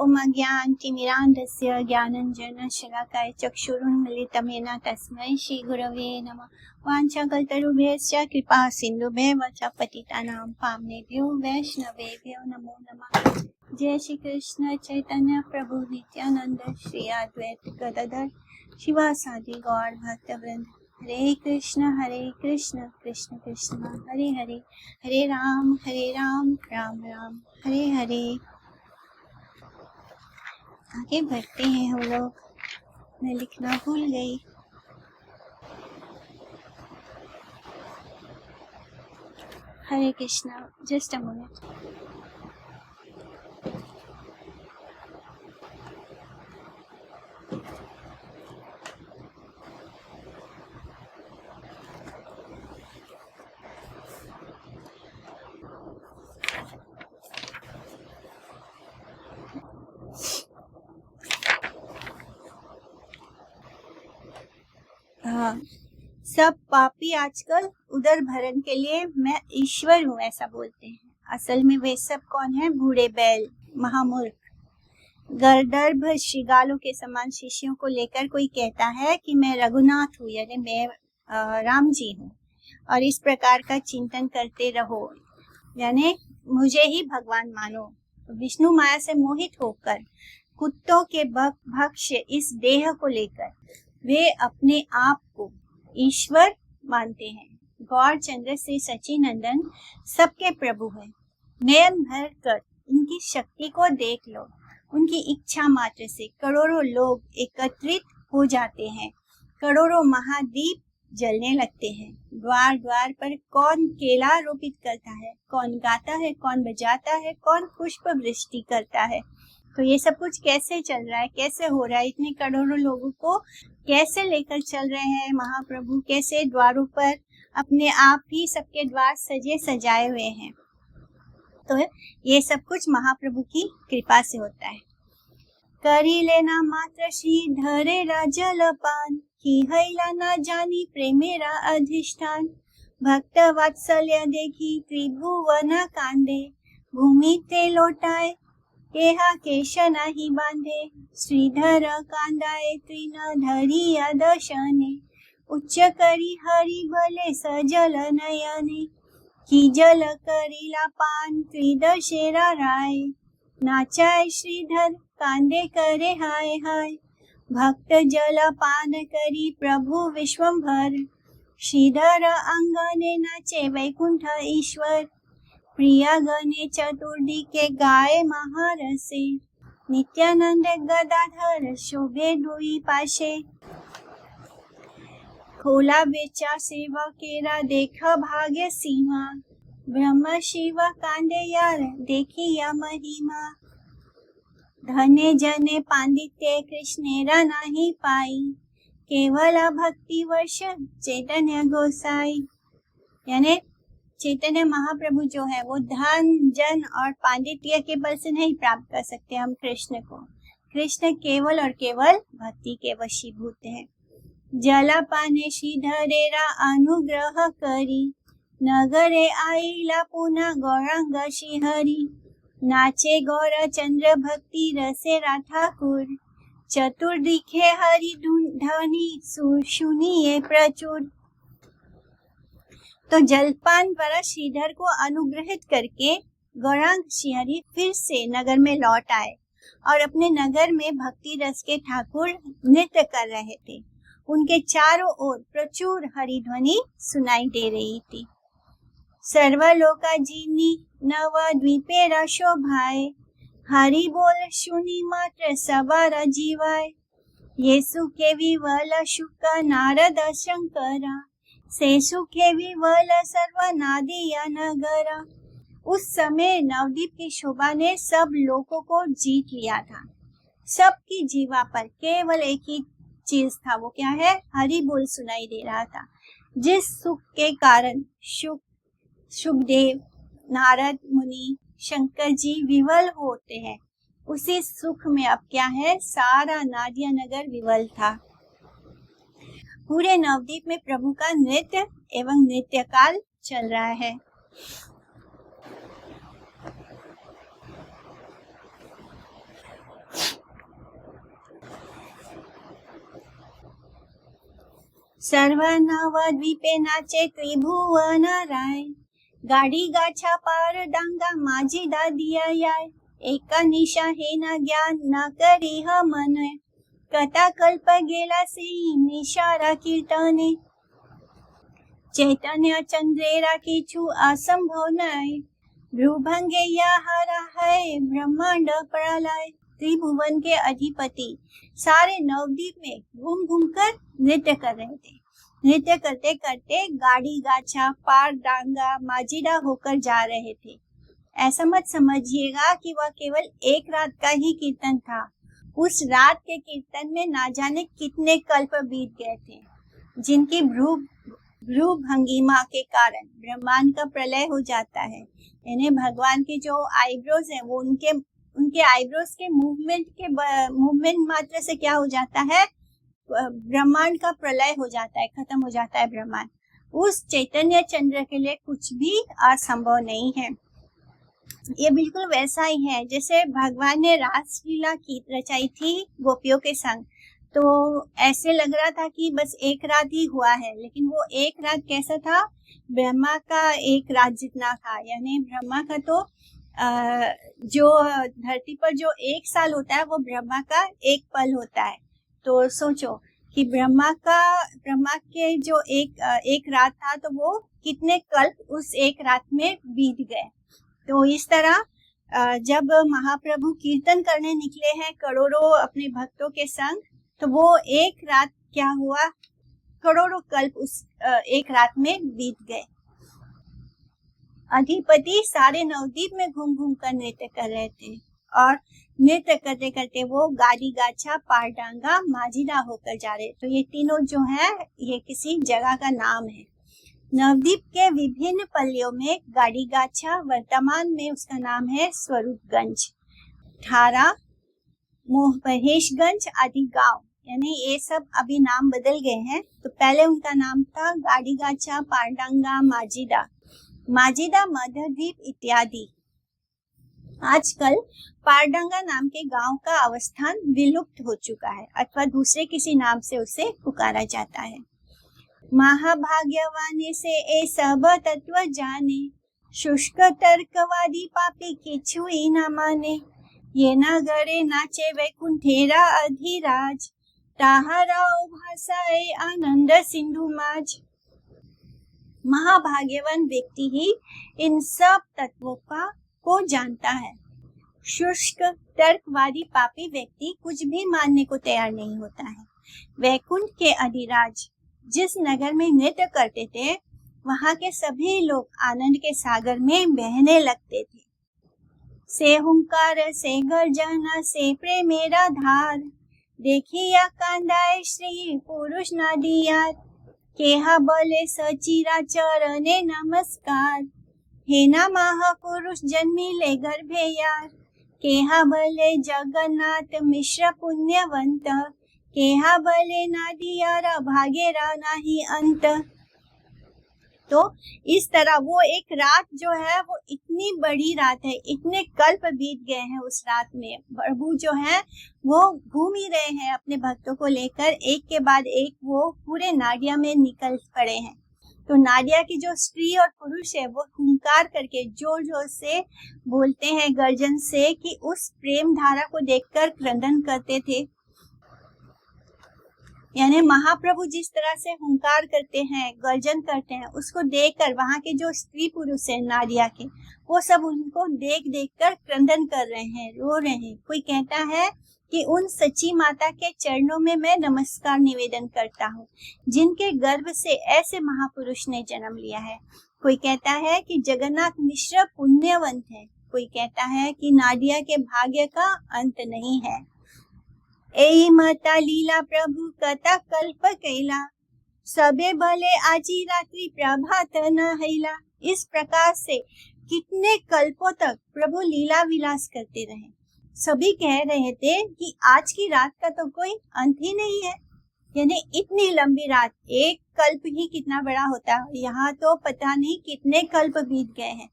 ओम अज्ञानतिमिरान्धस्य ज्ञानञ्जनशलाकाय चक्षुरुन्मीलितं येन तस्मै श्रीगुरवे नमः। वाञ्छाकल्पतरुभ्यश्च कृपा सिन्धुभ्यः च पतितानां पावनेभ्यो वैष्णवेभ्यो नमो नमः। जय श्री कृष्ण चैतन्य प्रभु नित्यानंद श्री अद्वैत गदाधर शिवासादि गौर भक्तवृंद। हरे कृष्ण कृष्ण कृष्ण हरे हरे, हरे राम राम राम हरे हरे। आगे बढ़ते हैं हम लोग। मैं लिखना भूल गई। हरे कृष्णा, जस्ट अ मिनट। सब पापी आजकल उदर भरण के लिए मैं ईश्वर हूँ ऐसा बोलते हैं। असल में वे सब कौन है? बूढ़े बैल, महामूर्ख, गर्दर्भ श्रृगालों के समान शिष्यों को लेकर कोई कहता है कि मैं रघुनाथ हूँ, यानी मैं राम जी हूँ, और इस प्रकार का चिंतन करते रहो, यानी मुझे ही भगवान मानो। विष्णु माया से मोहित होकर कुत्तों के भक्ष्य इस देह को लेकर वे अपने आप को ईश्वर मानते हैं। गौर चंद्र से सचिनंदन सबके प्रभु है। नयन भर कर इनकी शक्ति को देख लो। उनकी इच्छा मात्र से करोड़ों लोग एकत्रित हो जाते हैं, करोड़ों महादीप जलने लगते हैं। द्वार द्वार पर कौन केला रोपित करता है, कौन गाता है, कौन बजाता है, कौन पुष्प वृष्टि करता है। तो ये सब कुछ कैसे चल रहा है, कैसे हो रहा है? इतने करोड़ों लोगों को कैसे लेकर चल रहे हैं महाप्रभु? कैसे द्वारों पर अपने आप ही सबके द्वार सजे सजाए हुए हैं। तो ये सब कुछ महाप्रभु की कृपा से होता है। करी लेना मात्र श्री धरे राजलपान, की हैला ना जानी प्रेमेरा अधिष्ठान। भक्त वात्सल्य देखी त्रिभुवन कांदे, भूमि ते लौटाए केहा केश नाही बांधे। श्रीधर कांदाए तृण धरिया दशने, उच्च करी हरि भले सजल नयने। की जल करीला पान त्रिदशेरा राय, नाचाय श्रीधर कांदे करे हाय हाय। भक्त जल पान करी प्रभु विश्वंभर, श्रीधर अंगने नाचे वैकुंठ ईश्वर। प्रिया गणे चतुर्थी के गाए महारसे, नित्यानंद गदाधर शोभे दुई पाशे। खोला बेचा सेवा केरा देख भाग्य सीमा, ब्रह्म शिव कांदे यार देखी या महिमा। धने जने पांडित्य कृष्णेरा नाही पाई, केवल भक्ति वर्ष चैतन्य गोसाई। यानी चैतन्य महाप्रभु जो है वो धन जन और पांडित्य के बल से नहीं प्राप्त कर सकते हम कृष्ण को। कृष्ण केवल और केवल भक्ति के वशीभूत है। जलपाने श्रीधरेरा अनुग्रह करी, नगरे आईला पुनः गौरांग श्रीहरि। नाचे गौर चंद्र भक्ति रसे ठाकुर, चतुर्दिखे हरि ध्वनि सुनिए प्रचुर। तो जलपान द्वारा श्रीधर को अनुग्रहित करके गौरांग श्रीहरि फिर से नगर में लौट आए और अपने नगर में भक्ति रस के ठाकुर नृत्य कर रहे थे। उनके चारों ओर प्रचुर हरिध्वनि सुनाई दे रही थी। सर्वलोका जीनी नव द्वीपे शोभाए, हरि बोल सुनी मात्र सवार जीवाय। येसु के विवल शुक नारद शंकरा, से सुखे विवल सर्वनादिया नगरा। उस समय नवदीप की शोभा ने सब लोगों को जीत लिया था। सबकी जीवा पर केवल एक ही चीज था, वो क्या है? हरि बोल सुनाई दे रहा था। जिस सुख के कारण शुभदेव, नारद मुनि, शंकर जी विवल होते हैं, उसी सुख में अब क्या है? सारा नादिया नगर विवल था। पूरे नवदीप में प्रभु का नृत्य एवं नृत्य काल चल रहा है। सर्वनवद्वीपे नाचे त्रिभुवन राय, गाडी गाछा पार डांगा माझी दादिया याय, एका निशा हे न ज्ञान न करी ह मन, कथा कल्प गेला से निशारा कीर्तने, चैतन्य चंद्रेरा किछु असंभव नय, भ्रूभंगे या हरा है ब्रह्मांड प्रलय। त्रिभुवन के अधिपति सारे नवद्वीप में घूम घूम कर नृत्य कर रहे थे। नृत्य करते करते गाड़ी गाछा पार डांगा माजिदा होकर जा रहे थे। ऐसा मत समझिएगा कि वह केवल एक रात का ही कीर्तन था। उस रात के कीर्तन में ना जाने कितने कल्प बीत गए थे, जिनकी भ्रू भंगिमा के कारण ब्रह्मांड का प्रलय हो जाता है। यानी भगवान के जो आईब्रोज हैं वो उनके आईब्रोज के मूवमेंट मात्र से क्या हो जाता है, ब्रह्मांड का प्रलय हो जाता है, खत्म हो जाता है ब्रह्मांड। उस चैतन्य चंद्र के लिए कुछ भी असंभव नहीं है। ये बिल्कुल वैसा ही है जैसे भगवान ने रासलीला की रचाई थी गोपियों के संग। तो ऐसे लग रहा था कि बस एक रात ही हुआ है, लेकिन वो एक रात कैसा था, ब्रह्मा का एक रात जितना था। यानी ब्रह्मा का तो जो धरती पर जो एक साल होता है वो ब्रह्मा का एक पल होता है। तो सोचो कि ब्रह्मा के जो एक रात था तो वो कितने कल्प उस एक रात में बीत गए। तो इस तरह जब महाप्रभु कीर्तन करने निकले हैं करोड़ों अपने भक्तों के संग, तो वो एक रात क्या हुआ, करोड़ों कल्प उस एक रात में बीत गए। अधिपति सारे नवद्वीप में घूम घूम कर नृत्य कर रहे थे और नृत्य करते करते वो गाड़ी गाछा पार डांगा माजिदा होकर जा रहे। तो ये तीनों जो है ये किसी जगह का नाम है। नवद्वीप के विभिन्न पल्लियों में गाड़ी गाछा, वर्तमान में उसका नाम है स्वरूपगंज, थारा, मोहभेशगंज आदि गांव, यानी ये सब अभी नाम बदल गए हैं। तो पहले उनका नाम था गाड़ी गाछा, पारडांगा, माजिदा, मध्यद्वीप इत्यादि। आजकल पारडांगा नाम के गांव का अवस्थान विलुप्त हो चुका है अथवा दूसरे किसी नाम से उसे पुकारा जाता है। महाभाग्यवानी से ए सब तत्व जाने, शुष्क तर्कवादी पापी किछु ही न माने, ये न गरे नाचे वैकुंठेरा अधिराज, ताहराओ भाषाए आनंद सिंधु माज। महाभाग्यवान व्यक्ति ही इन सब तत्वों को जानता है। शुष्क तर्कवादी पापी व्यक्ति कुछ भी मानने को तैयार नहीं होता है। वैकुंठ के अधिराज जिस नगर में नृत्य करते थे वहां के सभी लोग आनंद के सागर में बहने लगते थे। से हुंकार से गर्जन से प्रेमेरा धार, देखिया कांदाए श्री पुरुष नादियार, केहा बोले सचिरा चरणे नमस्कार, हे ना महापुरुष जन्मिले गर्भे यार, केहा बोले जगन्नाथ मिश्र पुण्यवंत, केहा बोले नादियारा भागेरा नाही अंत। तो इस तरह वो एक रात जो है वो इतनी बड़ी रात है, इतने कल्प बीत गए हैं उस रात में। प्रभु जो है वो घूम ही रहे हैं अपने भक्तों को लेकर, एक के बाद एक वो पूरे नाडिया में निकल पड़े हैं। तो नाडिया की जो स्त्री और पुरुष है वो हुंकार करके जोर जोर से बोलते हैं गर्जन से कि उस प्रेम धारा को देखकर क्रंदन करते थे। यानी महाप्रभु जिस तरह से हुंकार करते हैं, गर्जन करते हैं, उसको देखकर वहां के जो स्त्री पुरुष है नारिया के, वो सब उनको देख देख कर क्रंदन कर रहे हैं, रो रहे हैं। कोई कहता है कि उन सच्ची माता के चरणों में मैं नमस्कार निवेदन करता हूँ जिनके गर्भ से ऐसे महापुरुष ने जन्म लिया है। कोई कहता है कि जगन्नाथ मिश्र पुण्यवंत है, कोई कहता है कि नाडिया के भाग्य का अंत नहीं है। एई माता लीला प्रभु कथा कल्प कैला, सबे भले आजी रात्रि प्रभात न हैला। इस प्रकार से कितने कल्पों तक प्रभु लीला विलास करते रहे। सभी कह रहे थे कि आज की रात का तो कोई अंत ही नहीं है। यानी इतनी लंबी रात, एक कल्प ही कितना बड़ा होता है, यहाँ तो पता नहीं कितने कल्प बीत गए हैं।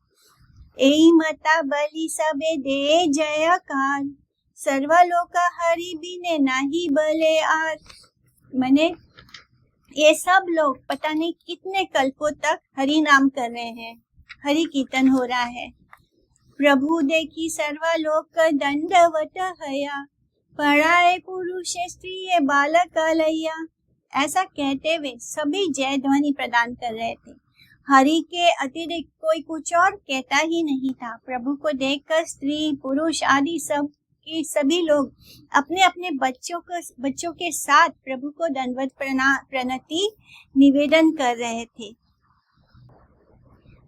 एई माता बलि सबे दे जयकार, सर्वलोक हरि बिने नाही बले आर। मैंने ये सब लोग पता नहीं कितने कल्पों तक हरि नाम कर रहे हैं, हरि कीर्तन हो रहा है। प्रभु देखी सर्वलोक दंडवत हया, पढ़ाए पुरुष स्त्री बालक अलैया। ऐसा कहते हुए सभी जय ध्वनि प्रदान कर रहे थे। हरि के अतिरिक्त कोई कुछ और कहता ही नहीं था। प्रभु को देखकर स्त्री पुरुष आदि सभी लोग अपने अपने बच्चों के साथ प्रभु को दंडवत प्रणति निवेदन कर रहे थे।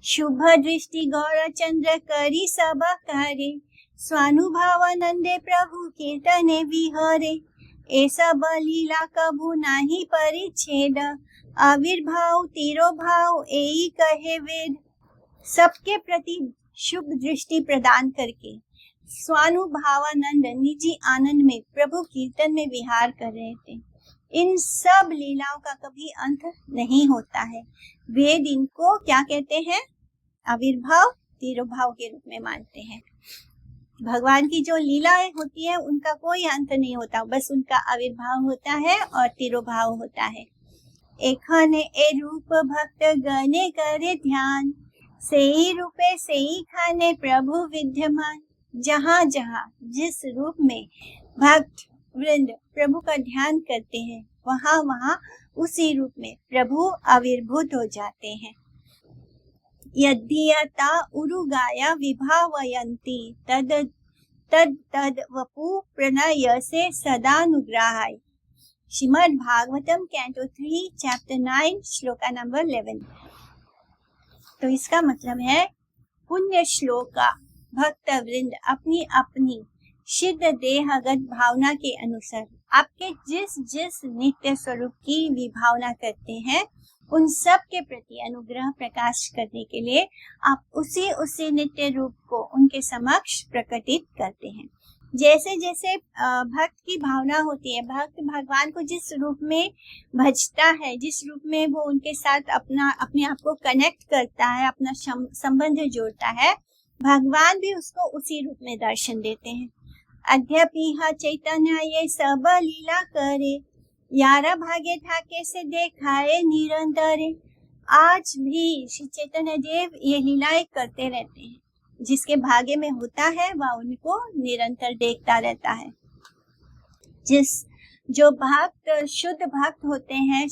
शुभ दृष्टि गौर चंद्र करी सब कार्य, स्वानुभावानंदे प्रभु कीर्तने विहरे। ऐसा लीला कभू नाही परिच्छेद, आविर्भाव तिरोभाव एई कहे वेद। सबके प्रति शुभ दृष्टि प्रदान करके स्वानुभावानंद निजी आनंद में प्रभु कीर्तन में विहार कर रहे थे। इन सब लीलाओं का कभी अंत नहीं होता है। वेद इनको क्या कहते हैं? आविर्भाव तिरोभाव के रूप में मानते हैं। भगवान की जो लीलाएं होती है उनका कोई अंत नहीं होता, बस उनका आविर्भाव होता है और तिरोभाव होता है। एखने ए रूप भक्त गणे करे ध्यान, सेई रूपे सेई खाने प्रभु विद्यमान। जहाँ जहाँ जिस रूप में भक्त वृंद प्रभु का ध्यान करते हैं, वहाँ वहाँ उसी रूप में प्रभु आविर्भूत हो जाते हैं। यद्यता उरुगाया विभावयन्ति तद तद तद वपु प्रणय से सदानुग्रहाय। Srimad Bhagavatam canto 3 chapter 9 shloka number 11। तो इसका मतलब है पुण्य श्लोका भक्त वृंद अपनी अपनी सिद्ध देहगत भावना के अनुसार आपके जिस जिस नित्य स्वरूप की विभावना करते हैं, उन सब के प्रति अनुग्रह प्रकाश करने के लिए आप उसी नित्य रूप को उनके समक्ष प्रकटित करते हैं। जैसे जैसे भक्त की भावना होती है, भक्त भगवान को जिस रूप में भजता है, जिस रूप में वो उनके साथ अपने आप को कनेक्ट करता है, अपना संबंध जोड़ता है, भगवान भी उसको उसी रूप में दर्शन देते हैं। अद्यपि चैतन्य ये सब लीला करे, यारा भागे ठाके से देखाए निरंतर। आज भी श्री चैतन्य देव ये लीलाएं करते रहते हैं। जिसके भाग्य में होता है वह उनको निरंतर देखता रहता है। जो भक्त शुद्ध भक्त होते हैं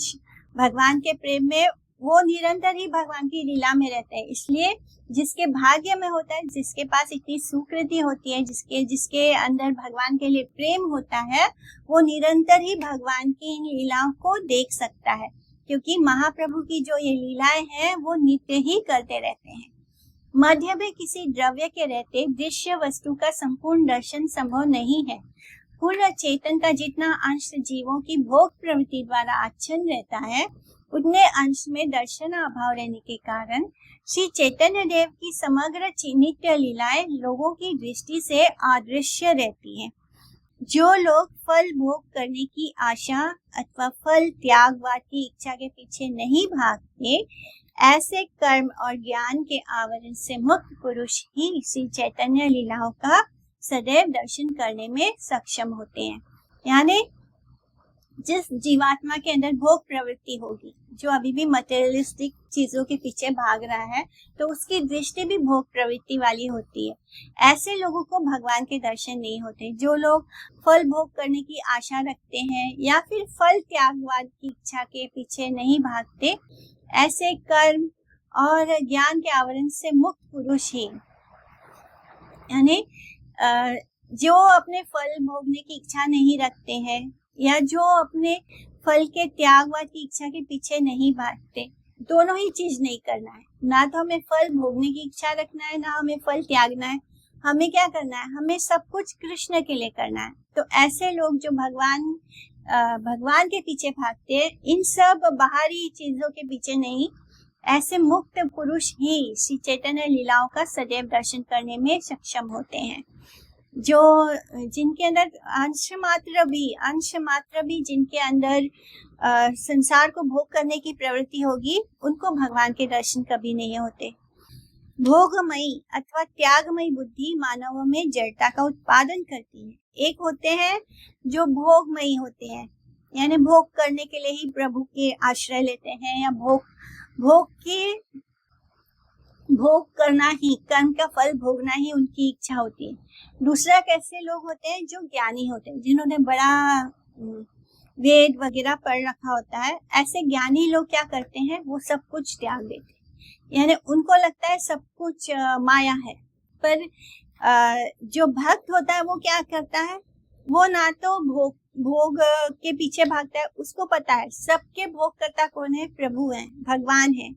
भगवान के प्रेम में, वो निरंतर ही भगवान की लीला में रहते हैं। इसलिए जिसके भाग्य में होता है, जिसके पास इतनी सुकृति होती है, जिसके अंदर भगवान के लिए प्रेम होता है, वो निरंतर ही भगवान की इन लीलाओं को देख सकता है। क्योंकि महाप्रभु की जो ये लीलाएं हैं वो नित्य ही करते रहते हैं। मध्य में किसी द्रव्य के रहते दृश्य वस्तु का संपूर्ण दर्शन संभव नहीं है। पूर्ण चेतन का जितना अंश जीवों की भोग प्रवृत्ति द्वारा आच्छन्न रहता है, उतने अंश में दर्शन अभाव रहने के कारण श्री चैतन्य देव की समग्र नित्य लीलाएं लोगों की दृष्टि से अदृश्य रहती हैं। जो लोग फल भोग करने की आशा अथवा फल त्यागवाद की इच्छा के पीछे नहीं भागते, ऐसे कर्म और ज्ञान के आवरण से मुक्त पुरुष ही श्री चैतन्य लीलाओं का सदैव दर्शन करने में सक्षम होते हैं। यानी जिस जीवात्मा के अंदर भोग प्रवृत्ति होगी, जो अभी भी मटेरियलिस्टिक चीजों के पीछे भाग रहा है, तो उसकी दृष्टि भी भोग प्रवृत्ति वाली होती है। ऐसे लोगों को भगवान के दर्शन नहीं होते। जो लोग फल भोग करने की आशा रखते हैं या फिर फल त्यागवाद की इच्छा के पीछे नहीं भागते, ऐसे कर्म और ज्ञान के आवरण से मुक्त पुरुष ही, यानी जो अपने फल भोगने की इच्छा नहीं रखते हैं या जो अपने फल के त्यागवाद की इच्छा के पीछे नहीं भागते, दोनों ही चीज नहीं करना है। ना तो हमें फल भोगने की इच्छा रखना है, ना हमें फल त्यागना है। हमें क्या करना है? हमें सब कुछ कृष्ण के लिए करना है। तो ऐसे लोग जो भगवान के पीछे भागते हैं, इन सब बाहरी चीजों के पीछे नहीं, ऐसे मुक्त पुरुष ही श्री चैतन्य लीलाओं का सदैव दर्शन करने में सक्षम होते हैं। जिनके अंदर अंश मात्र भी जिनके अंदर संसार को भोग करने की प्रवृत्ति होगी, उनको भगवान के दर्शन कभी नहीं होते। भोगमयी अथवा त्यागमयी बुद्धि मानवों में जड़ता का उत्पादन करती है। एक होते हैं जो भोगमयी होते हैं, यानी भोग करने के लिए ही प्रभु के आश्रय लेते हैं, या भोग करना ही, कर्म का फल भोगना ही उनकी इच्छा होती है। दूसरा कैसे लोग होते हैं, जो ज्ञानी होते हैं, जिन्होंने बड़ा वेद वगैरह पढ़ रखा होता है। ऐसे ज्ञानी लोग क्या करते हैं, वो सब कुछ त्याग देते हैं, यानी उनको लगता है सब कुछ माया है। पर जो भक्त होता है वो क्या करता है, वो ना तो भोग के पीछे भागता है, उसको पता है सबके भोग करता कौन है, प्रभु है, भगवान है।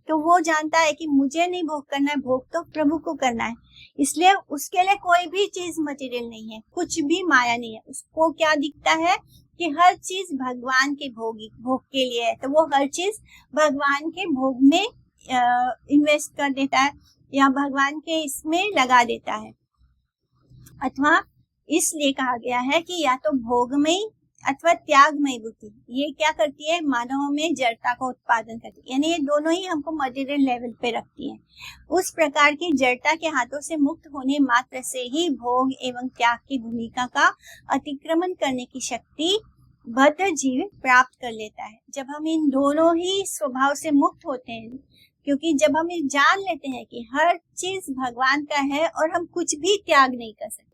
तो वो जानता है कि मुझे नहीं भोग करना है, भोग तो प्रभु को करना है। इसलिए उसके लिए कोई भी चीज मटेरियल नहीं है, कुछ भी माया नहीं है। उसको क्या दिखता है कि हर चीज भगवान के भोग के लिए है, तो वो हर चीज भगवान के भोग में इन्वेस्ट कर देता है, या भगवान के इसमें लगा देता है। अथवा इसलिए कहा गया है कि या तो भोगमयी अथवा त्यागमयी बुद्धि, ये क्या करती है, मानव में जड़ता का उत्पादन करती है, यानी ये दोनों ही हमको मटेरियल लेवल पे रखती है। उस प्रकार की जड़ता के हाथों से मुक्त होने मात्र से ही भोग एवं त्याग की भूमिका का अतिक्रमण करने की शक्ति बद्ध जीव प्राप्त कर लेता है। जब हम इन दोनों ही स्वभाव से मुक्त होते हैं, क्योंकि जब हम जान लेते हैं कि हर चीज भगवान का है और हम कुछ भी त्याग नहीं कर सकते।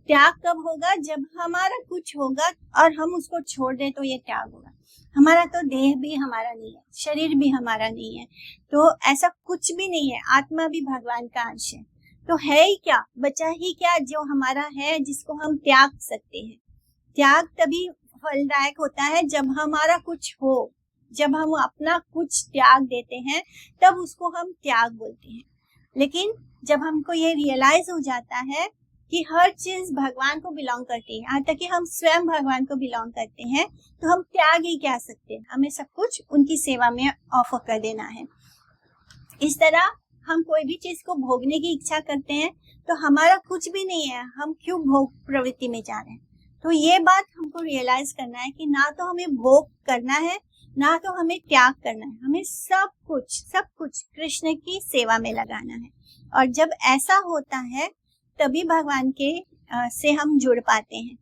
त्याग कब होगा, जब हमारा कुछ होगा और हम उसको छोड़ दें तो ये त्याग होगा। हमारा तो देह भी हमारा नहीं है, शरीर भी हमारा नहीं है, तो ऐसा कुछ भी नहीं है। आत्मा भी भगवान का अंश है, तो है ही क्या, बचा ही क्या जो हमारा है, जिसको हम त्याग सकते हैं। त्याग तभी फलदायक होता है जब हमारा कुछ हो, जब हम अपना कुछ त्याग देते हैं तब उसको हम त्याग बोलते हैं। लेकिन जब हमको ये रियलाइज हो जाता है कि हर चीज भगवान को बिलोंग करती है, यहाँ तक कि हम स्वयं भगवान को बिलोंग करते हैं, तो हम त्याग ही क्या सकते हैं, हमें सब कुछ उनकी सेवा में ऑफर कर देना है। इस तरह हम कोई भी चीज को भोगने की इच्छा करते हैं तो हमारा कुछ भी नहीं है, हम क्यों भोग प्रवृत्ति में जा रहे हैं। तो ये बात हमको रियलाइज करना है कि ना तो हमें भोग करना है, ना तो हमें त्याग करना है, हमें सब कुछ कृष्ण की सेवा में लगाना है। और जब ऐसा होता है तभी भगवान के से हम जुड़ पाते हैं।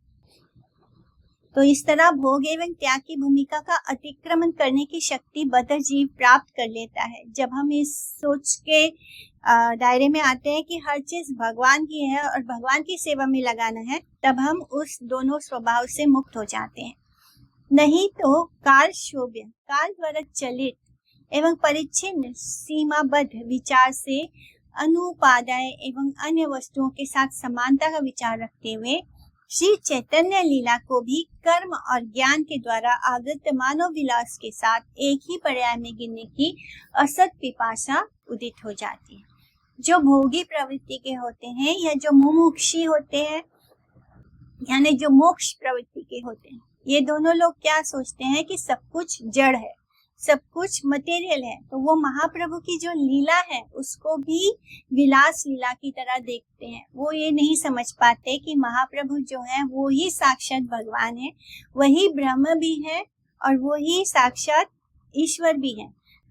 तो इस तरह भोग एवं त्याग की भूमिका का अतिक्रमण करने की शक्ति बद्ध जीव प्राप्त कर लेता है। जब हम इस सोच के दायरे में आते हैं कि हर चीज भगवान की है और भगवान की सेवा में लगाना है, तब हम उस दोनों स्वभाव से मुक्त हो जाते हैं। नहीं तो काल शोभ्य, काल द्वारा चलित एवं परिच्छिन्न सीमाबद्ध विचार से अनुपादाय एवं अन्य वस्तुओं के साथ समानता का विचार रखते हुए श्री चैतन्य लीला को भी कर्म और ज्ञान के द्वारा आवृत मानव विलास के साथ एक ही पर्याय में गिनने की असत पिपासा उदित हो जाती है। जो भोगी प्रवृत्ति के होते हैं या जो मुमुक्षी होते हैं, यानी जो मोक्ष प्रवृत्ति के होते हैं, ये दोनों लोग क्या सोचते हैं कि सब कुछ जड़ है, सब कुछ मटेरियल है। तो वो महाप्रभु की जो लीला है उसको भी विलास लीला की तरह देखते हैं। वो ये नहीं समझ पाते कि महाप्रभु जो है वो ही साक्षात भगवान है, वही ब्रह्म भी है और वही साक्षात ईश्वर भी है।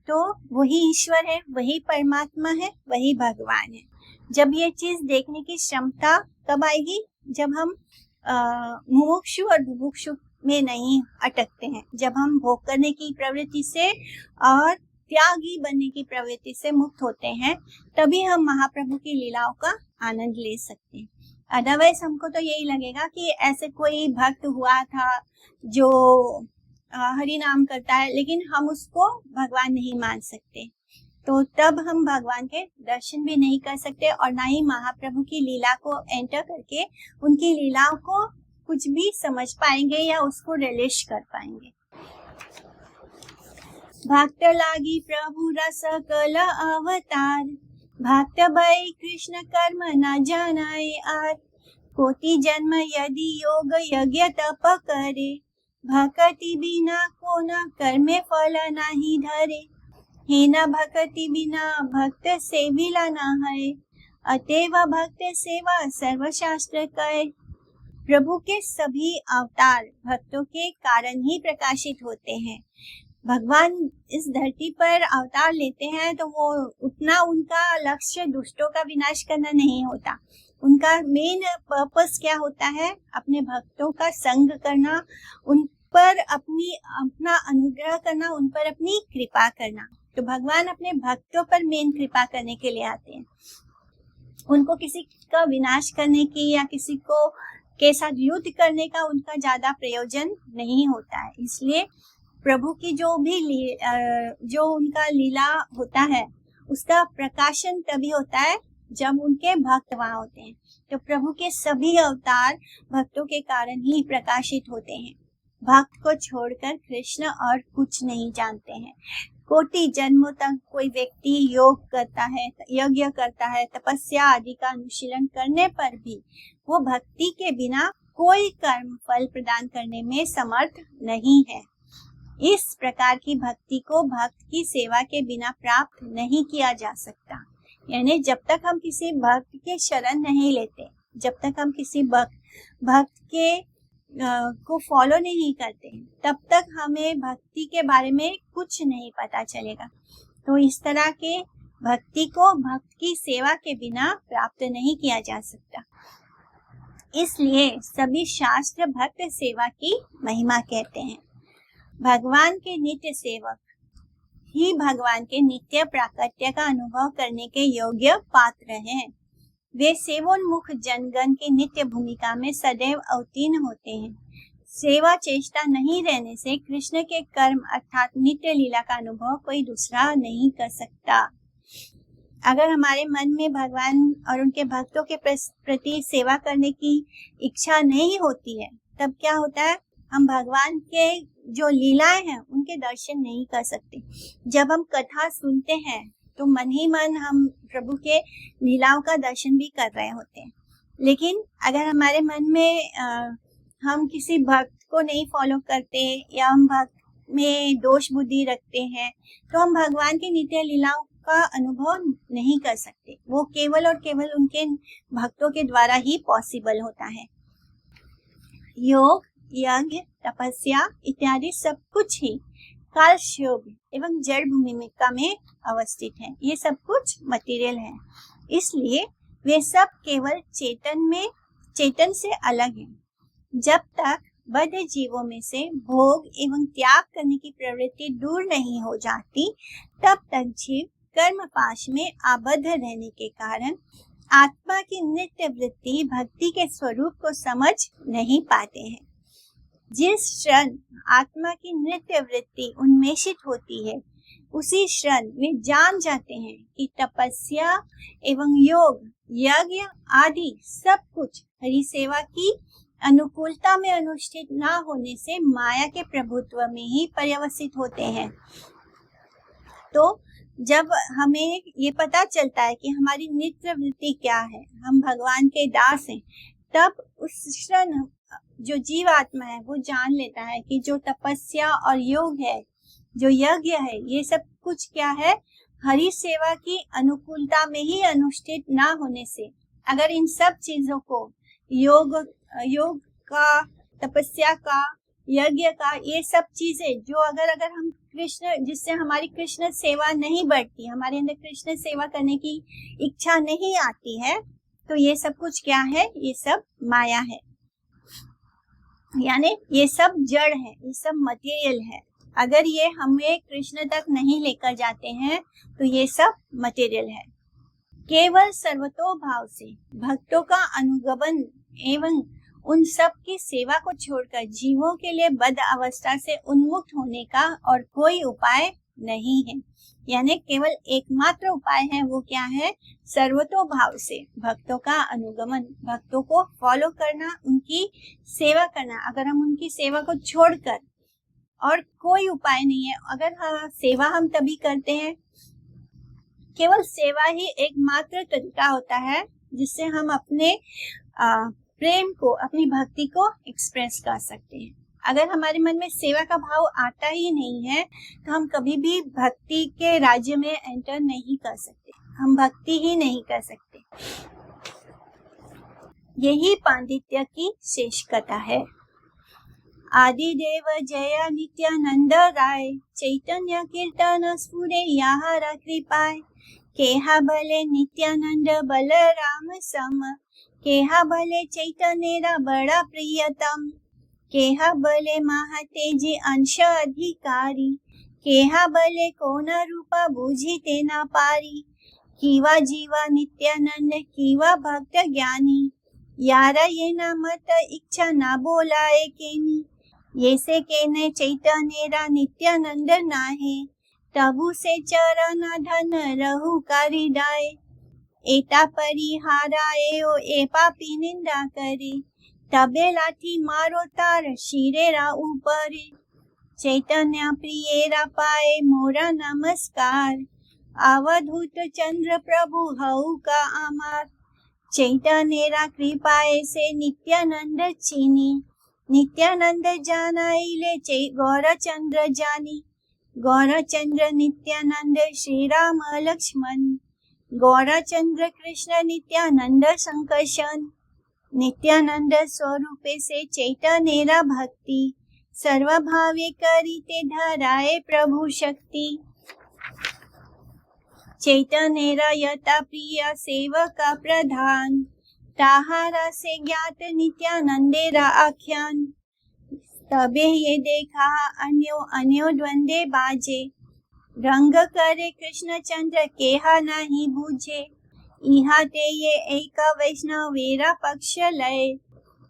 तो वही ईश्वर है, वही परमात्मा है, वही भगवान है। जब ये चीज देखने की क्षमता कब आएगी, जब हम मुमुक्षु और बुभुक्षु में नहीं अटकते हैं, जब हम भोग करने की प्रवृत्ति से और त्यागी बनने की प्रवृत्ति से मुक्त होते हैं, तभी हम महाप्रभु की लीलाओं का आनंद ले सकते हैं। अदरवाइज हमको तो यही लगेगा कि ऐसे कोई भक्त हुआ था जो हरि नाम करता है, लेकिन हम उसको भगवान नहीं मान सकते, तो तब हम भगवान के दर्शन भी नहीं कर सकते और ना ही महाप्रभु की लीला को एंटर करके उनकी लीलाओं को कुछ भी समझ पाएंगे या उसको रिलेश कर पाएंगे। भक्त लागी प्रभु रस कल अवतार, भक्त भई कृष्ण कर्म न जानाए आर। कोटि जन्म यदि योग यज्ञ तप करे, भक्ति बिना को न कर्मे फल नहीं धरे। हे न भक्ति बिना भक्त सेविला न है, अतएव भक्त सेवा सर्वशास्त्र कहे। प्रभु के सभी अवतार भक्तों के कारण ही प्रकाशित होते हैं। भगवान इस धरती पर अवतार लेते हैं तो वो उतना उनका लक्ष्य दुष्टों का विनाश करना नहीं होता। उनका मेन पर्पस क्या होता है, अपने भक्तों का संग करना, पर अपना अनुग्रह करना, उन पर अपनी कृपा करना। तो भगवान अपने भक्तों पर मेन कृपा करने के लिए आते हैं। उनको किसी का विनाश करने की या किसी को के साथ युद्ध करने का उनका ज्यादा प्रयोजन नहीं होता है। इसलिए प्रभु की जो उनका लीला होता है उसका प्रकाशन तभी होता है जब उनके भक्त वहां होते हैं। तो प्रभु के सभी अवतार भक्तों के कारण ही प्रकाशित होते हैं। भक्त को छोड़कर कृष्ण और कुछ नहीं जानते हैं। कोटि जन्मों तक कोई व्यक्ति योग करता है, यज्ञ करता है, तपस्या आदि का अनुशीलन करने पर भी वो भक्ति के बिना कोई कर्म फल प्रदान करने में समर्थ नहीं है। इस प्रकार की भक्ति को भक्त की सेवा के बिना प्राप्त नहीं किया जा सकता। यानी जब तक हम किसी भक्त के शरण नहीं लेते, जब तक हम किसी भक्त के को फॉलो नहीं करते, तब तक हमें भक्ति के बारे में कुछ नहीं पता चलेगा। तो इस तरह के भक्ति को भक्त की सेवा के बिना प्राप्त नहीं किया जा सकता। इसलिए सभी शास्त्र भक्त सेवा की महिमा कहते हैं। भगवान के नित्य सेवक ही भगवान के नित्य प्राकट्य का अनुभव करने के योग्य पात्र हैं। वे सेवोन्मुख जनगण की नित्य भूमिका में सदैव अवतीर्ण होते हैं। सेवा चेष्टा नहीं रहने से कृष्ण के कर्म अर्थात नित्य लीला का अनुभव कोई दूसरा नहीं कर सकता। अगर हमारे मन में भगवान और उनके भक्तों के प्रति सेवा करने की इच्छा नहीं होती है, तब क्या होता है, हम भगवान के जो लीलाएं हैं उनके दर्शन नहीं कर सकते। जब हम कथा सुनते हैं तो मन ही मन हम प्रभु के लीलाओं का दर्शन भी कर रहे होते हैं। लेकिन अगर हमारे मन में हम किसी भक्त को नहीं फॉलो करते या हम भक्त में दोष बुद्धि रखते हैं, तो हम भगवान की नित्य लीलाओं का अनुभव नहीं कर सकते। वो केवल और केवल उनके भक्तों के द्वारा ही पॉसिबल होता है। योग, यज्ञ, तपस्या इत्यादि सब कुछ ही कालक्षेप एवं जड़ भूमिका में अवस्थित है। ये सब कुछ मटेरियल है, इसलिए वे सब केवल चेतन से अलग हैं। जब तक बद्ध जीवों में से भोग एवं त्याग करने की प्रवृत्ति दूर नहीं हो जाती, तब तक जीव कर्म पाश में आबद्ध रहने के कारण आत्मा की नित्य वृत्ति भक्ति के स्वरूप को समझ नहीं पाते हैं। जिस क्षण आत्मा की नित्य वृत्ति उन्मेषित होती है, उसी क्षण वे जान जाते हैं कि तपस्या एवं योग, यज्ञ आदि सब कुछ हरि सेवा की अनुकूलता में अनुष्ठित ना होने से माया के प्रभुत्व में ही पर्यवसित होते हैं। तो जब हमें ये पता चलता है कि हमारी नित्य वृत्ति क्या है, हम भगवान के दास हैं, तब उस क्षण जो जीव आत्मा है वो जान लेता है कि जो तपस्या और योग है, जो यज्ञ है, ये सब कुछ क्या है, हरि सेवा की अनुकूलता में ही अनुष्ठित ना होने से, अगर इन सब चीजों को योग का, तपस्या का, यज्ञ का, ये सब चीजें जो अगर हम कृष्ण, जिससे हमारी कृष्ण सेवा नहीं बढ़ती, हमारे अंदर कृष्ण सेवा करने की इच्छा नहीं आती है, तो ये सब कुछ क्या है, ये सब माया है। यानी ये सब जड़ है, ये सब मटेरियल है। अगर ये हमें कृष्ण तक नहीं लेकर जाते हैं तो ये सब मटेरियल है। केवल सर्वतोभाव से भक्तों का अनुगमन एवं उन सब की सेवा को छोड़कर जीवों के लिए बद्ध अवस्था से उन्मुक्त होने का और कोई उपाय नहीं है। यानी केवल एकमात्र उपाय है, वो क्या है, सर्वतोभाव से भक्तों का अनुगमन, भक्तों को फॉलो करना, उनकी सेवा करना। अगर हम उनकी सेवा को छोड़कर और कोई उपाय नहीं है। अगर सेवा हम तभी करते हैं, केवल सेवा ही एकमात्र तरीका होता है जिससे हम अपने प्रेम को, अपनी भक्ति को एक्सप्रेस कर सकते हैं। अगर हमारे मन में सेवा का भाव आता ही नहीं है तो हम कभी भी भक्ति के राज्य में एंटर नहीं कर सकते, हम भक्ति ही नहीं कर सकते। यही पांडित्य की शेष कथा है। आदिदेव जय नित्यानंद राय, चैतन्य कीर्तन स्फुरे याहरा कृपाय। केहा भले नित्यानंद बलराम सम, केहा भले चैतन्यरा बड़ा प्रियतम। केहा बले महातेजी अंश अधिकारी, केहा बले कोण रूपा बुझिते ना पारी, किवा जीवा नित्यानंद किवा भक्त ज्ञानी, यारा ये ना मत इच्छा ना बोलाए केनी, ये से केने चैतन्यरा नित्यानंद नाहे, तबु से चरण धन रहु कारी डाए, एता परिहाराए ओ ए पापी निंदा करे, तबे लाठी मारो तार शिरेरा ऊपरे, चैतन्य प्रियेरा पाए मोरा नमस्कार, अवधूत चंद्र प्रभु हऊ का आमार, चैतन्यरा कृपाए से नित्यानंद चीनी, नित्यानंद जानाइले गौर चंद्र जानी, गौर चंद्र नित्यानंद श्री राम लक्ष्मण, गौर चंद्र कृष्ण नित्यानंद संकर्षण, नित्यानंद स्वरूपे से चैतन्यरा भक्ति, सर्वभावे करीते धराए प्रभु शक्ति, चैतन्यरा यथा प्रिय सेवका प्रधान, ताहारा से ज्ञात नित्यानंदेरा आख्यान, तबे ये देखा अन्यो द्वंदे बाजे, रंग करे कृष्ण चंद्र केहा नहीं बूझे, इहा ते ये एक वैष्णव वेरा पक्ष लय,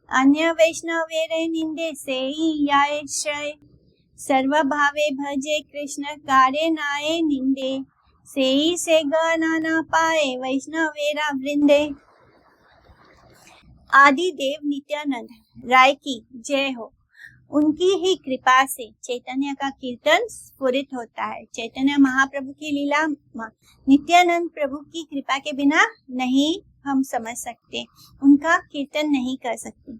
अन्य वैष्णव वेरे निंदे से याय श्रय, सर्व भावे भजे कृष्ण कारे नाये निंदे, से गाना ना पाए वैष्णव वेरा वृंदे। आदि देव नित्यानंद राय की जय हो। उनकी ही कृपा से चैतन्य का कीर्तन स्फुरित होता है। चैतन्य महाप्रभु की लीला नित्यानंद प्रभु की कृपा के बिना नहीं हम समझ सकते, उनका कीर्तन नहीं कर सकते।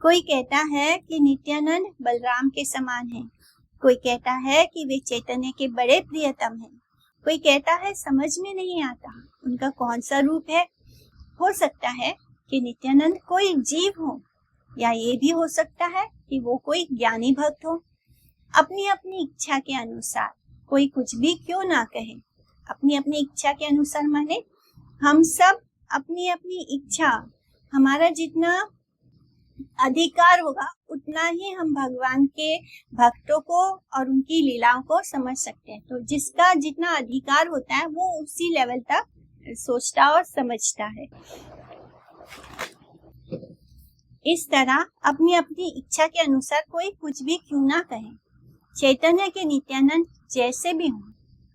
कोई कहता है कि नित्यानंद बलराम के समान है, कोई कहता है कि वे चैतन्य के बड़े प्रियतम हैं, कोई कहता है समझ में नहीं आता उनका कौन सा रूप है। हो सकता है कि नित्यानंद कोई जीव हो, या ये भी हो सकता है कि वो कोई ज्ञानी भक्त हो। अपनी अपनी इच्छा के अनुसार कोई कुछ भी क्यों ना कहे, अपनी अपनी इच्छा के अनुसार माने हम सब अपनी अपनी इच्छा, हमारा जितना अधिकार होगा उतना ही हम भगवान के भक्तों को और उनकी लीलाओं को समझ सकते हैं। तो जिसका जितना अधिकार होता है वो उसी लेवल तक सोचता और समझता है। इस तरह अपनी अपनी इच्छा के अनुसार कोई कुछ भी क्यों ना कहे। चैतन्य के नित्यानंद जैसे भी हों,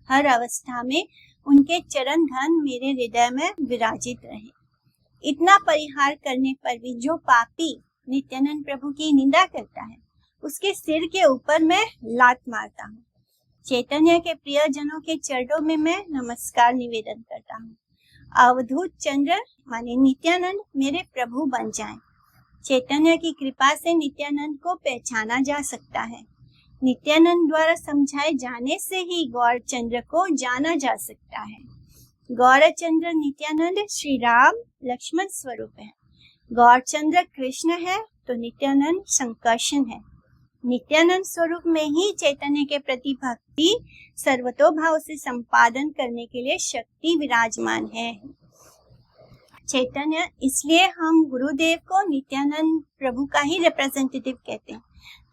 हर अवस्था में उनके चरण धन मेरे हृदय में विराजित रहे। इतना परिहार करने पर भी जो पापी नित्यानंद प्रभु की निंदा करता है, उसके सिर के ऊपर मैं लात मारता हूँ। चैतन्य के प्रियजनों के चरणों में मैं नमस्कार निवेदन करता हूँ। अवधूत चंद्र माने नित्यानंद मेरे प्रभु बन जाएं। चैतन्य की कृपा से नित्यानंद को पहचाना जा सकता है। नित्यानंद द्वारा समझाए जाने से ही गौर चंद्र को जाना जा सकता है। गौर चंद्र नित्यानंद श्री राम लक्ष्मण स्वरूप है। गौर चंद्र कृष्ण है तो नित्यानंद संकर्षण है। नित्यानंद स्वरूप में ही चैतन्य के प्रति भक्ति सर्वतोभाव से संपादन करने के लिए शक्ति विराजमान है। चैतन्य, इसलिए हम गुरुदेव को नित्यानंद प्रभु का ही रिप्रेजेंटेटिव कहते हैं।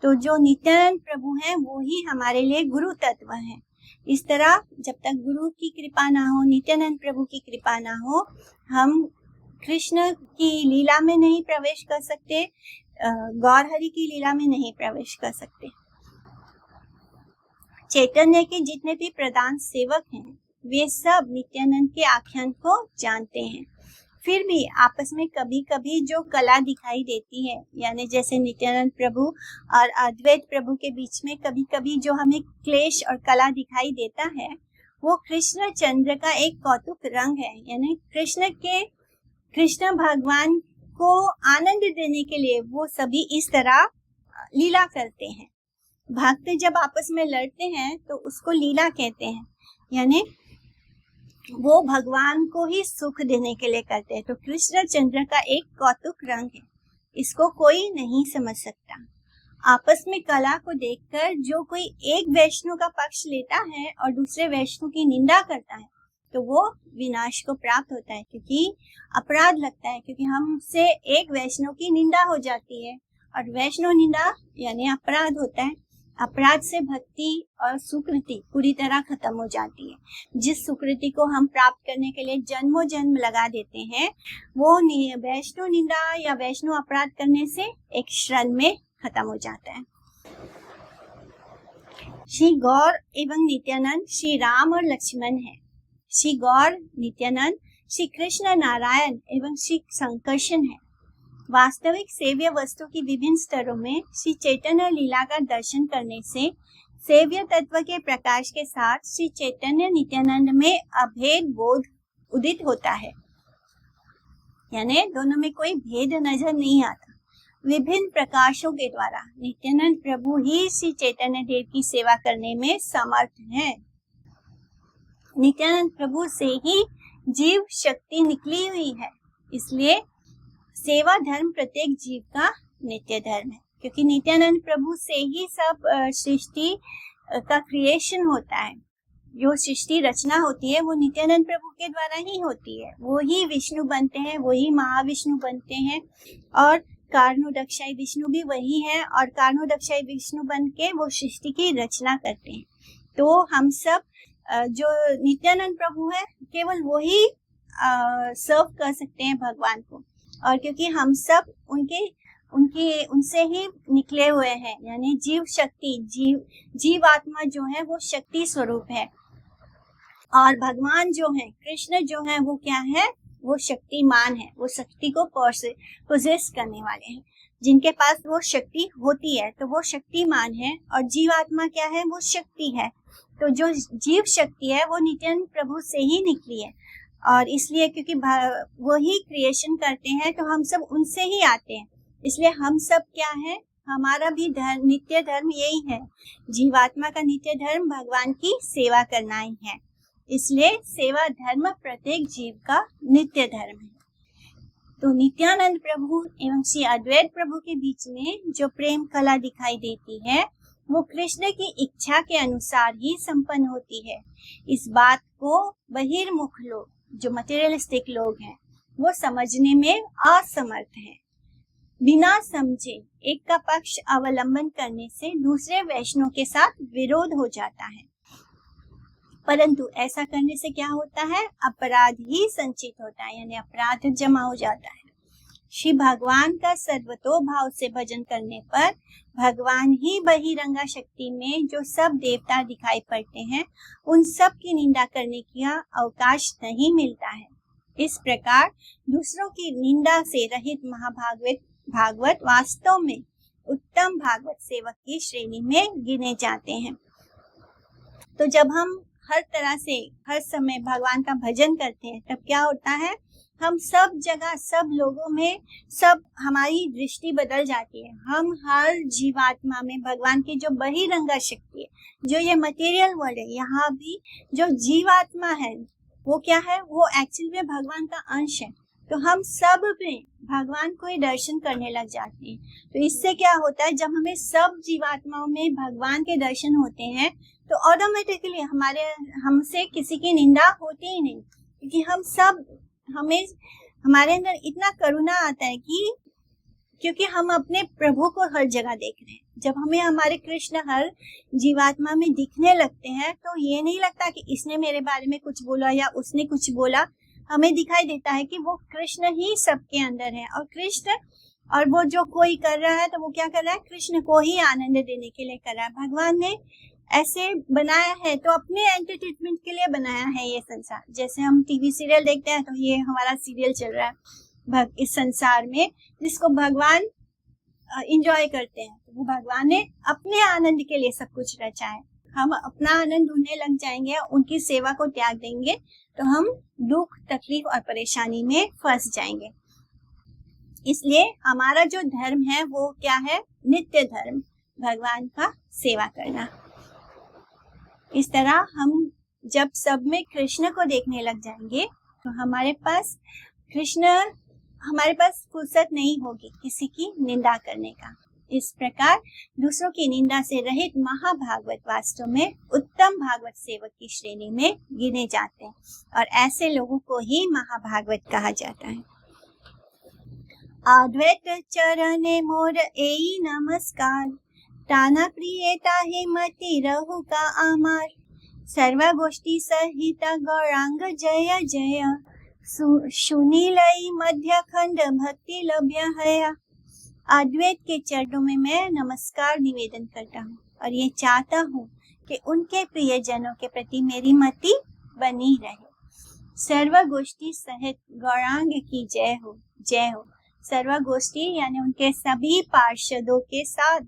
तो जो नित्यानंद प्रभु हैं वो ही हमारे लिए गुरु तत्व हैं। इस तरह जब तक गुरु की कृपा ना हो, नित्यानंद प्रभु की कृपा ना हो, हम कृष्ण की लीला में नहीं प्रवेश कर सकते, गौर हरि की लीला में नहीं प्रवेश कर सकते। चैतन्य के जितने भी प्रधान सेवक हैं वे सब नित्यानंद के आख्यान को जानते हैं। फिर भी आपस में कभी कभी जो कला दिखाई देती है, यानी जैसे नित्यानंद प्रभु और अद्वैत प्रभु के बीच में कभी कभी जो हमें क्लेश और कला दिखाई देता है, वो कृष्ण चंद्र का एक कौतुक रंग है। यानी कृष्ण भगवान को आनंद देने के लिए वो सभी इस तरह लीला करते हैं। भक्त जब आपस में लड़ते हैं तो उसको लीला कहते हैं, यानी वो भगवान को ही सुख देने के लिए करते हैं। तो कृष्ण चंद्र का एक कौतुक रंग है, इसको कोई नहीं समझ सकता। आपस में कला को देखकर जो कोई एक वैष्णव का पक्ष लेता है और दूसरे वैष्णव की निंदा करता है तो वो विनाश को प्राप्त होता है, क्योंकि अपराध लगता है, क्योंकि हमसे एक वैष्णव की निंदा हो जाती है और वैष्णव निंदा यानी अपराध होता है। अपराध से भक्ति और सुकृति पूरी तरह खत्म हो जाती है। जिस सुकृति को हम प्राप्त करने के लिए जन्मों जन्म लगा देते हैं, वो वैष्णव निंदा या वैष्णव अपराध करने से एक क्षण में खत्म हो जाता है। श्री गौर एवं नित्यानंद श्री राम और लक्ष्मण है। श्री गौर नित्यानंद श्री कृष्ण नारायण एवं श्री संकर्षण है। वास्तविक सेव्य वस्तु की विभिन्न स्तरों में श्री चैतन्य लीला का दर्शन करने से सेव्य तत्व के प्रकाश के साथ श्री चैतन्य नित्यानंद में अभेद बोध उदित होता है, यानी दोनों में कोई भेद नजर नहीं आता। विभिन्न प्रकाशों के द्वारा नित्यानंद प्रभु ही श्री चैतन्य देव की सेवा करने में समर्थ हैं। नित्यानंद प्रभु से ही जीव शक्ति निकली हुई है, इसलिए सेवा धर्म प्रत्येक जीव का नित्य धर्म है, क्योंकि नित्यानंद प्रभु से ही सब सृष्टि का क्रिएशन होता है। जो सृष्टि रचना होती है वो नित्यानंद प्रभु के द्वारा ही होती है। वो ही विष्णु बनते हैं, वही महाविष्णु बनते हैं, और कारणोदक्षाई विष्णु भी वही है, और कारणोदक्षाई विष्णु बन के वो सृष्टि की रचना करते हैं। तो हम सब जो नित्यानंद प्रभु है केवल वही सर्व कर सकते हैं भगवान को, और क्योंकि हम सब उनसे ही निकले हुए हैं, यानी जीव शक्ति जीवात्मा जो है वो शक्ति स्वरूप है, और भगवान जो है कृष्ण जो है वो क्या है, वो शक्तिमान है। वो शक्ति को पोजेस करने वाले हैं। जिनके पास वो शक्ति होती है तो वो शक्तिमान है, और जीवात्मा क्या है, वो शक्ति है। तो जो जीव शक्ति है वो नित्यानंद प्रभु से ही निकली है, और इसलिए क्योंकि वो ही क्रिएशन करते हैं तो हम सब उनसे ही आते हैं। इसलिए हम सब क्या है, हमारा भी धर्म, नित्य धर्म यही है। जीवात्मा का नित्य धर्म भगवान की सेवा करना ही है, इसलिए सेवा धर्म प्रत्येक जीव का नित्य धर्म है। तो नित्यानंद प्रभु एवं श्री अद्वैत प्रभु के बीच में जो प्रेम कला दिखाई देती है वो कृष्ण की इच्छा के अनुसार ही संपन्न होती है। इस बात को बहिर्मुख लोग, जो मटेरियलिस्टिक लोग हैं, वो समझने में असमर्थ हैं। बिना समझे एक का पक्ष अवलंबन करने से दूसरे वैष्णव के साथ विरोध हो जाता है, परंतु ऐसा करने से क्या होता है, अपराध ही संचित होता है, यानी अपराध जमा हो जाता है। श्री भगवान का सर्वतोभाव से भजन करने पर भगवान ही बहिरंगा शक्ति में जो सब देवता दिखाई पड़ते हैं उन सब की निंदा करने का अवकाश नहीं मिलता है। इस प्रकार दूसरों की निंदा से रहित भागवत वास्तव में उत्तम भागवत सेवक की श्रेणी में गिने जाते हैं। तो जब हम हर तरह से हर समय भगवान का भजन करते हैं तब क्या होता है, हम सब जगह सब लोगों में सब हमारी दृष्टि बदल जाती है। हम हर जीवात्मा में भगवान की जो बहिरंगा शक्ति है, जो ये मटेरियल वर्ल्ड है, यहाँ भी जो जीवात्मा है वो क्या है, वो एक्चुअली में भगवान का अंश है। तो हम सब में भगवान को ही दर्शन करने लग जाते हैं। तो इससे क्या होता है, जब हमें सब जीवात्माओं में भगवान के दर्शन होते हैं तो ऑटोमेटिकली हमसे किसी की निंदा होती ही नहीं, क्योंकि हमारे अंदर इतना करुणा आता है कि क्योंकि हम अपने प्रभु को हर जगह देख रहे हैं। जब हमें हमारे कृष्ण हर जीवात्मा में दिखने लगते हैं तो ये नहीं लगता कि इसने मेरे बारे में कुछ बोला या उसने कुछ बोला। हमें दिखाई देता है कि वो कृष्ण ही सबके अंदर है, और कृष्ण और वो जो कोई कर रहा है तो वो क्या कर रहा है, कृष्ण को ही आनंद देने के लिए कर रहा है। भगवान ने ऐसे बनाया है तो अपने एंटरटेनमेंट के लिए बनाया है ये संसार। जैसे हम टीवी सीरियल देखते हैं तो ये हमारा सीरियल चल रहा है इस संसार में, जिसको भगवान एंजॉय करते हैं। तो वो भगवान ने अपने आनंद के लिए सब कुछ रचा है। हम अपना आनंद ढूंढने लग जाएंगे, उनकी सेवा को त्याग देंगे तो हम दुख, तकलीफ और परेशानी में फंस जाएंगे। इसलिए हमारा जो धर्म है वो क्या है, नित्य धर्म, भगवान का सेवा करना। इस तरह हम जब सब में कृष्ण को देखने लग जाएंगे तो हमारे पास फुर्सत नहीं होगी किसी की निंदा करने का। इस प्रकार दूसरों की निंदा से रहित महाभागवत वास्तव में उत्तम भागवत सेवक की श्रेणी में गिने जाते हैं, और ऐसे लोगों को ही महाभागवत कहा जाता है। अद्वैत चरणे मोर एई नमस्कार, ताना प्रिय ताहि मति रहु का आमार। सर्व गोष्ठी सहित गौरांग जय जय, सुनीलई मध्य खंड भक्ति लभ्य है। अद्वैत के चरणों में मैं नमस्कार निवेदन करता हूँ और ये चाहता हूँ कि उनके प्रियजनों के प्रति मेरी मति बनी रहे। सर्व गोष्ठी सहित गौरांग की जय हो, जय हो। सर्व गोष्ठी यानी उनके सभी पार्षदों के साथ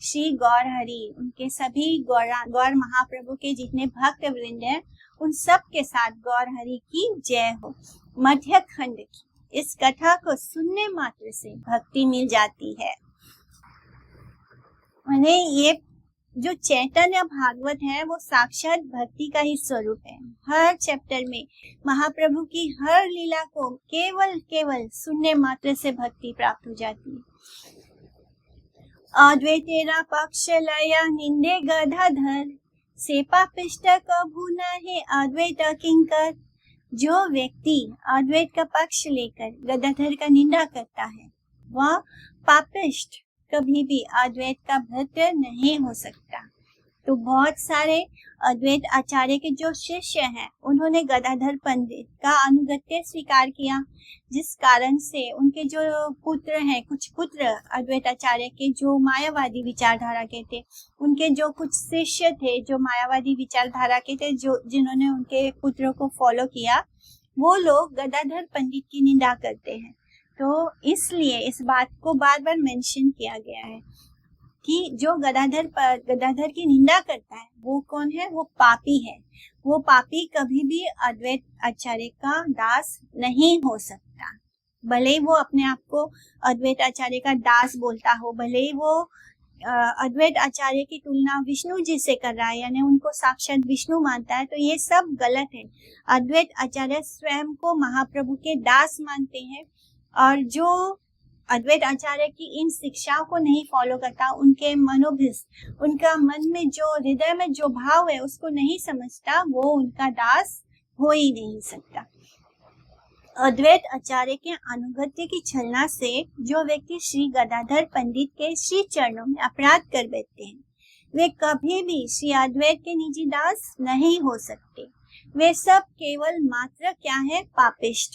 श्री गौर हरि, उनके सभी गौर महाप्रभु के जितने भक्त वृंद हैं उन सब के साथ गौर हरि की जय हो। मध्य खंड की इस कथा को सुनने मात्र से भक्ति मिल जाती है। मैंने ये जो चैतन्य भागवत है वो साक्षात भक्ति का ही स्वरूप है। हर चैप्टर में महाप्रभु की हर लीला को केवल सुनने मात्र से भक्ति प्राप्त हो जाती है। अद्वैतेरा पक्ष लया निंदे गदाधर, से पापिष्ट कभू नहीं अद्वैत किंकर। जो व्यक्ति अद्वैत का पक्ष लेकर गदाधर का निंदा करता है वह पापिष्ट कभी भी अद्वैत का भक्त नहीं हो सकता। तो बहुत सारे अद्वैत आचार्य के जो शिष्य हैं उन्होंने गदाधर पंडित का अनुगत्य स्वीकार किया, जिस कारण से उनके जो पुत्र हैं, कुछ पुत्र अद्वैत आचार्य के जो मायावादी विचारधारा के थे, उनके जो कुछ शिष्य थे जो मायावादी विचारधारा के थे, जो जिन्होंने उनके पुत्रों को फॉलो किया, वो लोग गदाधर पंडित की निंदा करते हैं। तो इसलिए इस बात को बार बार मेंशन किया गया है कि जो गदाधर की निंदा करता है वो कौन है? वो पापी है। वो पापी कभी भी अद्वैत आचार्य का दास नहीं हो सकता। भले ही वो अपने आप को अद्वैत आचार्य का दास बोलता हो, भले ही वो अद्वैत आचार्य की तुलना विष्णु जी से कर रहा है, यानी उनको साक्षात विष्णु मानता है, तो ये सब गलत है। अद्वैत आचार्य स्वयं को महाप्रभु के दास मानते हैं और जो अद्वैत आचार्य की इन शिक्षाओं को नहीं फॉलो करता, उनके मनोभिष्ट, उनका मन में जो हृदय में जो भाव है उसको नहीं समझता, वो उनका दास हो ही नहीं सकता। अद्वैत आचार्य के अनुगत्य की छलना से जो व्यक्ति श्री गदाधर पंडित के श्री चरणों में अपराध कर बैठते हैं, वे कभी भी श्री अद्वैत के निजी दास नहीं हो सकते। वे सब केवल मात्र क्या है? पापिष्ट।